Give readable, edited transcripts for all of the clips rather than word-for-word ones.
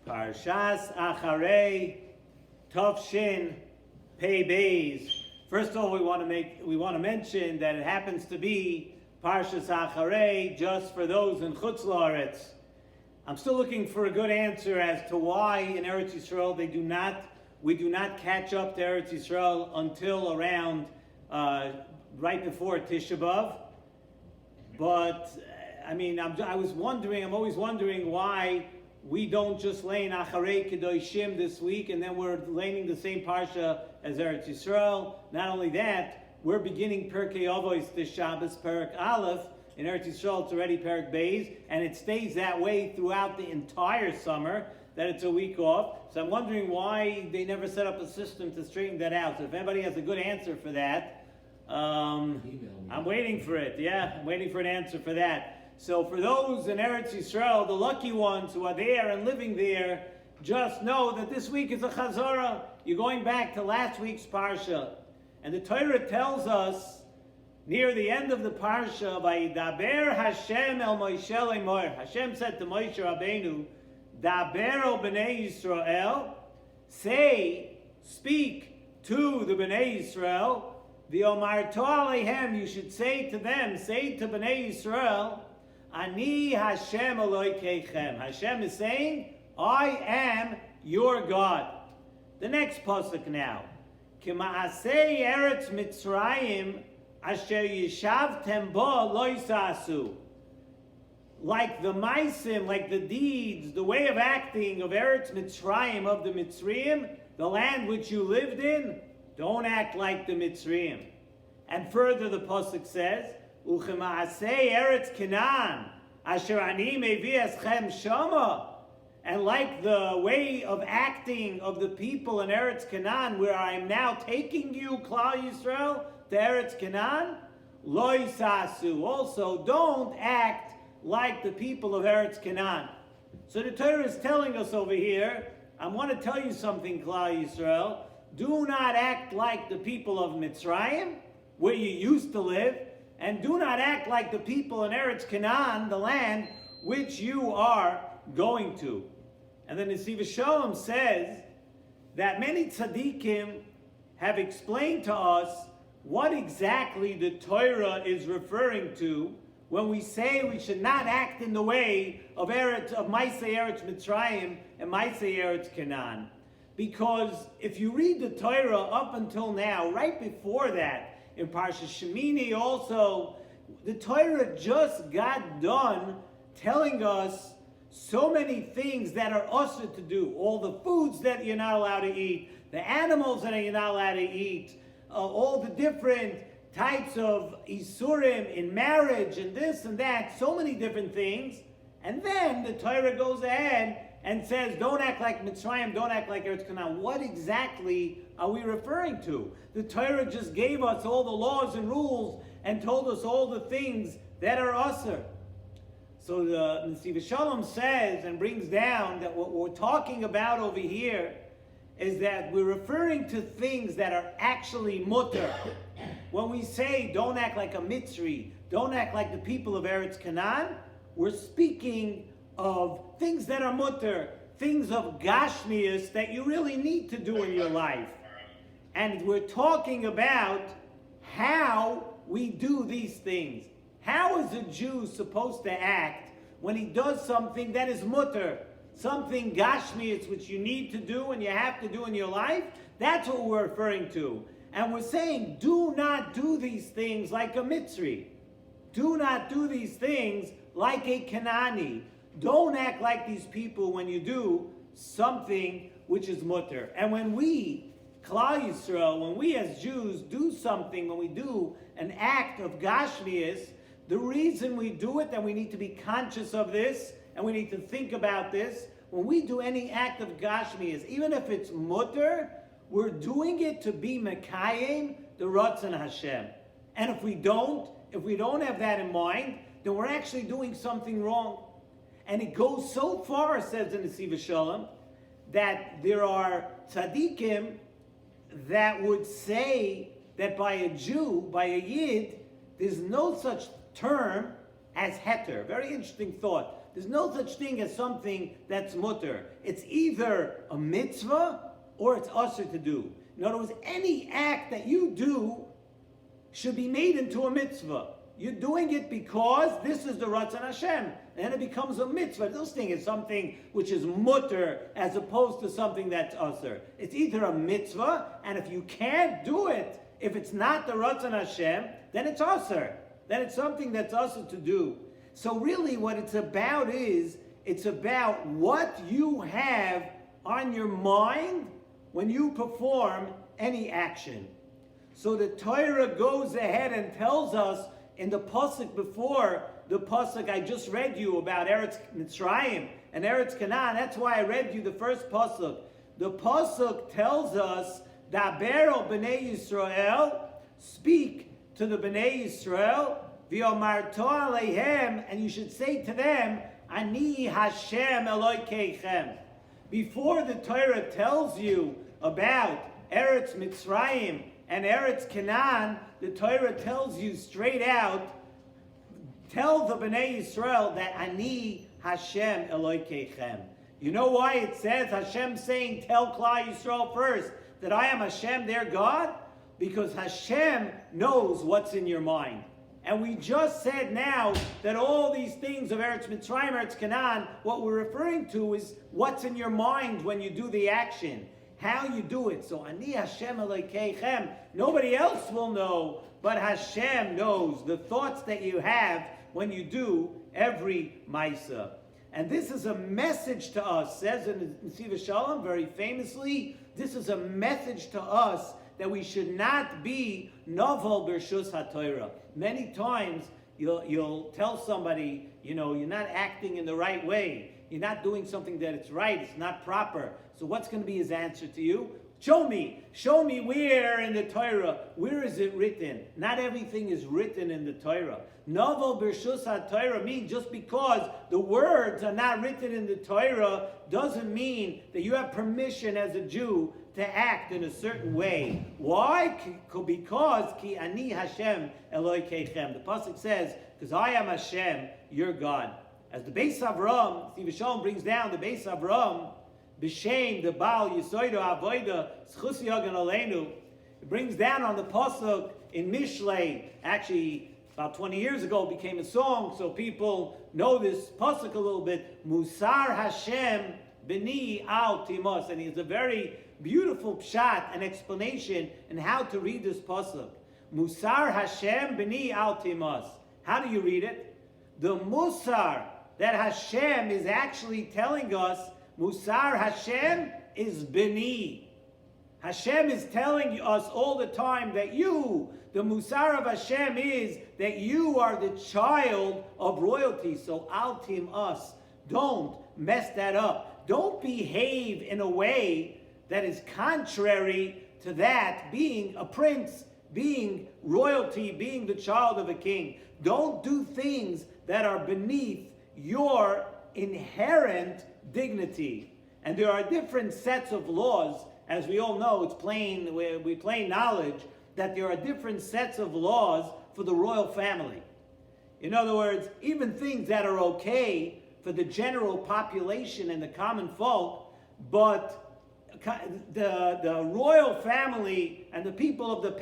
Parshas Acharei Tov Pei Beis. First of all, we want to mention that it happens to be Parshas Acharei just for those in Chutz La'aretz. I'm still looking for a good answer as to why in Eretz Yisrael we do not catch up to Eretz Yisrael until around right before Tisha B'Av. But I'm always wondering why we don't just lane Acharei Kedoshim this week, and then we're laning the same parsha as Eretz Yisrael. Not only that, we're beginning Perkei Avos this Shabbos, Perek Aleph. In Eretz Yisrael, it's already Perek Beis, and it stays that way throughout the entire summer, that it's a week off. So I'm wondering why they never set up a system to straighten that out. So if anybody has a good answer for that, I'm waiting for it. Yeah, I'm waiting for an answer for that. So for those in Eretz Yisrael, the lucky ones who are there and living there, just know that this week is a Chazorah. You're going back to last week's Parsha. And the Torah tells us, near the end of the Parsha, Vayidaber Hashem el Moshe lemor. Hashem said to Moshe Rabbeinu, Daber o Bnei Yisrael, speak to the Bnei Yisrael, V'omarto alehem, you should say to them, say to Bnei Yisrael, Ani Hashem Elokeichem. Hashem is saying, I am your God. The next pasuk now. K'ma'asei Eretz Mitzrayim asher yishavtem bo lo yisasu. Like the maisim, like the deeds, the way of acting of Eretz Mitzrayim, of the Mitzrayim, the land which you lived in, don't act like the Mitzrayim. And further the pasuk says, Uchema'asei Eretz Canaan, asher ani mevi eschem shama. And like the way of acting of the people in Eretz Canaan, where I am now taking you, Klal Yisrael, to Eretz Canaan, lo yisasu. Also, don't act like the people of Eretz Canaan. So the Torah is telling us over here, I want to tell you something, Klal Yisrael. Do not act like the people of Mitzrayim, where you used to live, and do not act like the people in Eretz Canaan, the land which you are going to. And then Nesivos Shalom says that many tzaddikim have explained to us what exactly the Torah is referring to when we say we should not act in the way of Maaseh Eretz Mitzrayim and Maaseh Eretz Canaan. Because if you read the Torah up until now, right before that, in Parsha Shemini also, the Torah just got done telling us so many things that are usher to do. All the foods that you're not allowed to eat, the animals that you're not allowed to eat, all the different types of isurim in marriage and this and that, so many different things. And then the Torah goes ahead and says, don't act like Mitzrayim, don't act like Eretz Canaan. What exactly are we referring to? The Torah just gave us all the laws and rules and told us all the things that are usher. So the Nesivos Shalom says and brings down that what we're talking about over here is that we're referring to things that are actually mutter. When we say don't act like a Mitzri, don't act like the people of Eretz Canaan, we're speaking of things that are mutter, things of gashmius that you really need to do in your life. And we're talking about how we do these things. How is a Jew supposed to act when he does something that is mutter, something gashmius which you need to do and you have to do in your life? That's what we're referring to. And we're saying, do not do these things like a Mitzri. Do not do these things like a Canaani. Don't act like these people when you do something which is mutter. And when we, Klal Yisrael, when we as Jews do something, when we do an act of gashmius, the reason we do it, and we need to be conscious of this, and we need to think about this, when we do any act of gashmius, even if it's mutter, we're doing it to be mekayim, the Ratzon Hashem. And if we don't have that in mind, then we're actually doing something wrong. And it goes so far, says the Nesivos Shalom, that there are tzaddikim that would say that by a Jew, by a Yid, there's no such term as heter. Very interesting thought. There's no such thing as something that's mutter. It's either a mitzvah or it's usher to do. In other words, any act that you do should be made into a mitzvah. You're doing it because this is the Ratzon Hashem. And it becomes a mitzvah. This thing is something which is mutter as opposed to something that's usher. It's either a mitzvah, and if you can't do it, if it's not the Ratzon Hashem, then it's usher. Then it's something that's usher to do. So really what it's about is, it's about what you have on your mind when you perform any action. So the Torah goes ahead and tells us in the pasuk before the pasuk I just read you about Eretz Mitzrayim and Eretz Canaan. That's why I read you the first pasuk. The pasuk tells us, Daber al Bnei Yisrael, speak to the Bnei Yisrael, v'yomarto aleihem, and you should say to them, Ani Hashem Elokeichem. Before the Torah tells you about Eretz Mitzrayim and Eretz Canaan, the Torah tells you straight out, tell the Bnei Yisrael that Ani Hashem Elokeichem. You know why it says Hashem saying tell Klal Yisrael first that I am Hashem their God? Because Hashem knows what's in your mind. And we just said now that all these things of Eretz Mitzrayim, Eretz Canaan, what we're referring to is what's in your mind when you do the action, how you do it. So Ani Hashem Elokeichem, nobody else will know, but Hashem knows the thoughts that you have when you do every Maisa. And this is a message to us, says in Nesivos Shalom very famously, this is a message to us that we should not be novel b'rshus haTorah. Many times you'll tell somebody, you're not acting in the right way. You're not doing something that it's right. It's not proper. So what's going to be his answer to you? Show me where in the Torah, where is it written? Not everything is written in the Torah. Novel b'rshus haTorah means just because the words are not written in the Torah doesn't mean that you have permission as a Jew to act in a certain way. Why? Because ki ani Hashem Elokeichem. The pasuk says, because I am Hashem, your God. As the Beis Avram, Nesivos Shalom brings down the Beis Avram, b'shem the Baal Yisoida Avoida Schus Yagan Aleinu. It brings down on the pasuk in Mishlei. Actually, about 20 years ago, it became a song, so people know this pasuk a little bit. Musar Hashem b'ni al timos, and it's a very beautiful pshat and explanation in how to read this pasuk. Musar Hashem b'ni al timos. How do you read it? The musar that Hashem is actually telling us, Musar Hashem is b'ni. Hashem is telling us all the time that the Musar of Hashem is that you are the child of royalty. So al timos, don't mess that up. Don't behave in a way that is contrary to that, being a prince, being royalty, being the child of a king. Don't do things that are beneath your inherent dignity. And there are different sets of laws, as we all know, it's plain knowledge, that there are different sets of laws for the royal family. In other words, even things that are okay for the general population and the common folk, but the royal family and the people of the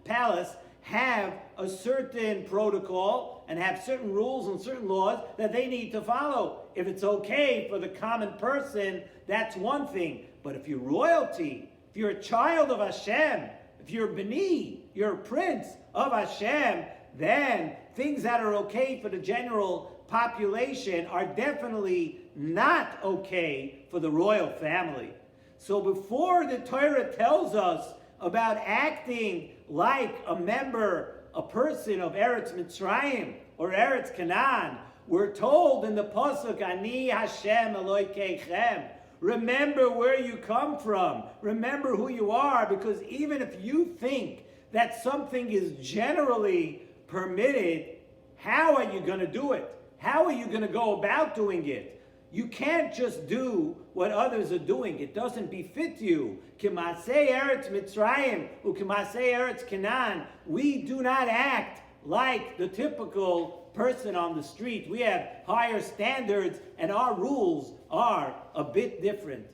palace have a certain protocol and have certain rules and certain laws that they need to follow. If it's okay for the common person, that's one thing. But if you're royalty, if you're a child of Hashem, if you're B'ni, you're a prince of Hashem, then things that are okay for the general population are definitely not okay for the royal family. So before the Torah tells us about acting like a person of Eretz Mitzrayim or Eretz Canaan, we're told in the pasuk, Ani Hashem Elokeichem. Remember where you come from. Remember who you are, because even if you think that something is generally permitted, how are you going to do it? How are you going to go about doing it? You can't just do what others are doing. It doesn't befit you. Kimasei Eretz Mitzrayim, ukimasei Eretz Canaan. We do not act like the typical person on the street. We have higher standards, and our rules are a bit different.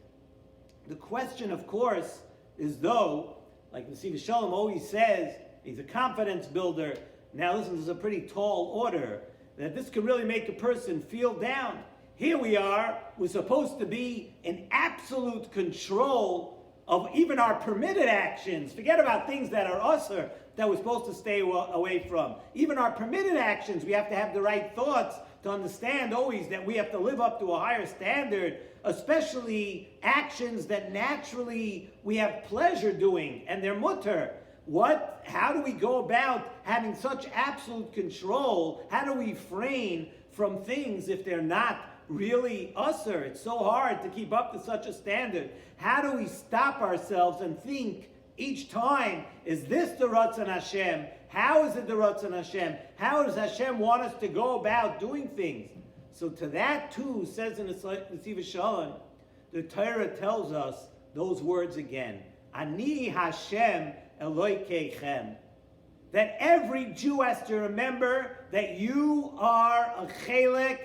The question, of course, is though, like Nesivos Shalom always says, he's a confidence builder. Now listen, this is a pretty tall order, that this can really make a person feel down. Here we are, we're supposed to be in absolute control of even our permitted actions. Forget about things that are usher, that we're supposed to stay away from. Even our permitted actions, we have to have the right thoughts to understand always that we have to live up to a higher standard, especially actions that naturally we have pleasure doing, and they're mutter. How do we go about having such absolute control? How do we refrain from things if they're not really usher? It's so hard to keep up to such a standard. How do we stop ourselves and think each time, is this the Ratzon Hashem? How is it the Ratzon Hashem? How does Hashem want us to go about doing things? So to that too, says in the Nesivos Shalom, the Torah tells us those words again. Ani Hashem Elokeichem. That every Jew has to remember that you are a chelek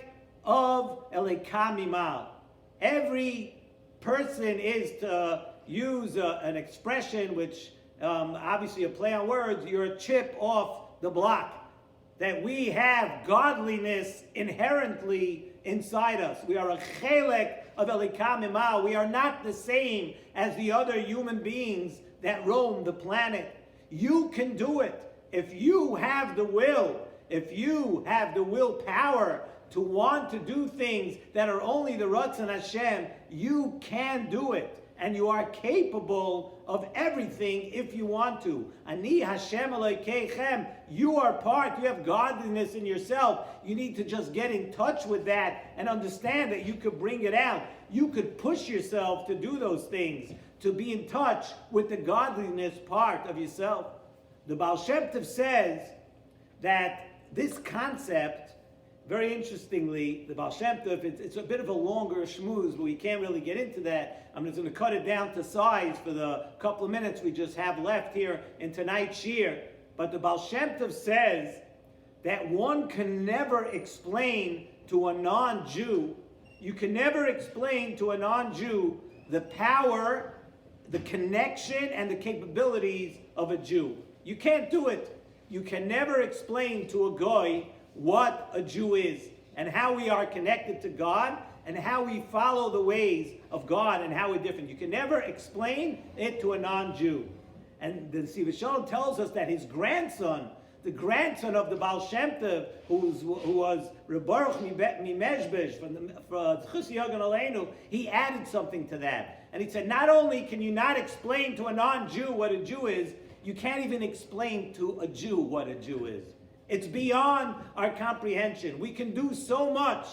of Eloka Mimal. Every person is to use an expression which obviously a play on words, you're a chip off the block. That we have godliness inherently inside us. We are a chelek of Eloka Mimal. We are not the same as the other human beings that roam the planet. You can do it. If you have the will, if you have the willpower to want to do things that are only the Ratzon Hashem, you can do it. And you are capable of everything if you want to. Ani Hashem Elokeichem. You are part, you have godliness in yourself. You need to just get in touch with that and understand that you could bring it out. You could push yourself to do those things, to be in touch with the godliness part of yourself. The Baal Shem Tov says that this concept, very interestingly, the Baal Shem Tov, it's a bit of a longer shmooze, but we can't really get into that. I'm just going to cut it down to size for the couple of minutes we just have left here in tonight's shir. But the Baal Shem Tov says that one can never explain to a non-Jew, you can never explain to a non-Jew the power, the connection, and the capabilities of a Jew. You can't do it. You can never explain to a goy what a Jew is and how we are connected to God and how we follow the ways of God and how we're different. You can never explain it to a non-Jew. And the Nesivos Shalom tells us that his grandson, the grandson of the Baal Shem Tov, who was Reb Baruch Mimezbesh from Chus Yogan Aleinu, he added something to that. And he said, not only can you not explain to a non-Jew what a Jew is, you can't even explain to a Jew what a Jew is. It's beyond our comprehension. We can do so much,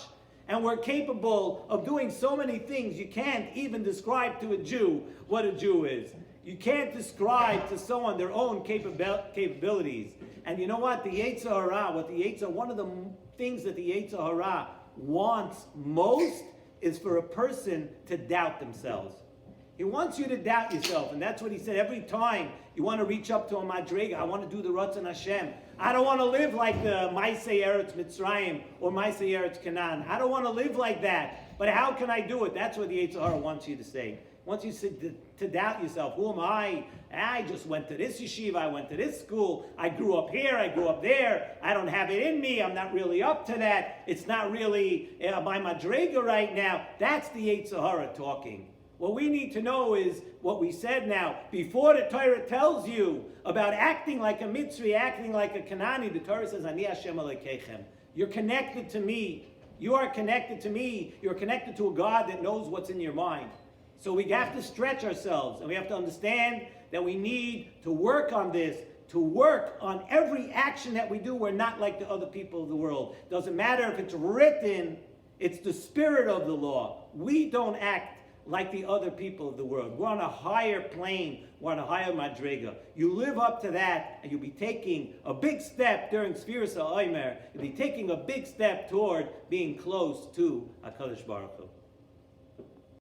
and we're capable of doing so many things. You can't even describe to a Jew what a Jew is. You can't describe to someone their own capabilities. And you know what? The Yetzer Hara, one of the things that the Yetzer Hara wants most is for a person to doubt themselves. He wants you to doubt yourself, and that's what he said. Every time you want to reach up to a madrega, I want to do the Ratzon Hashem. I don't want to live like the Maaseh Eretz Mitzrayim or Maaseh Eretz Canaan. I don't want to live like that. But how can I do it? That's what the Yetzer Hara wants you to say. Wants you to doubt yourself. Who am I? I just went to this yeshiva. I went to this school. I grew up here. I grew up there. I don't have it in me. I'm not really up to that. It's not really my madrega right now. That's the Yetzer Hara talking. What we need to know is what we said now. Before the Torah tells you about acting like a Mitzri, acting like a Kanani, the Torah says, Ani Hashem Elokeichem. You're connected to me. You are connected to me. You're connected to a God that knows what's in your mind. So we have to stretch ourselves, and we have to understand that we need to work on this, to work on every action that we do. We're not like the other people of the world. Doesn't matter if it's written, it's the spirit of the law. We don't act like the other people of the world. We're on a higher plane. We're on a higher madrega. You live up to that, and you'll be taking a big step during Sfiras HaOmer. You'll be taking a big step toward being close to HaKadosh Baruch Hu.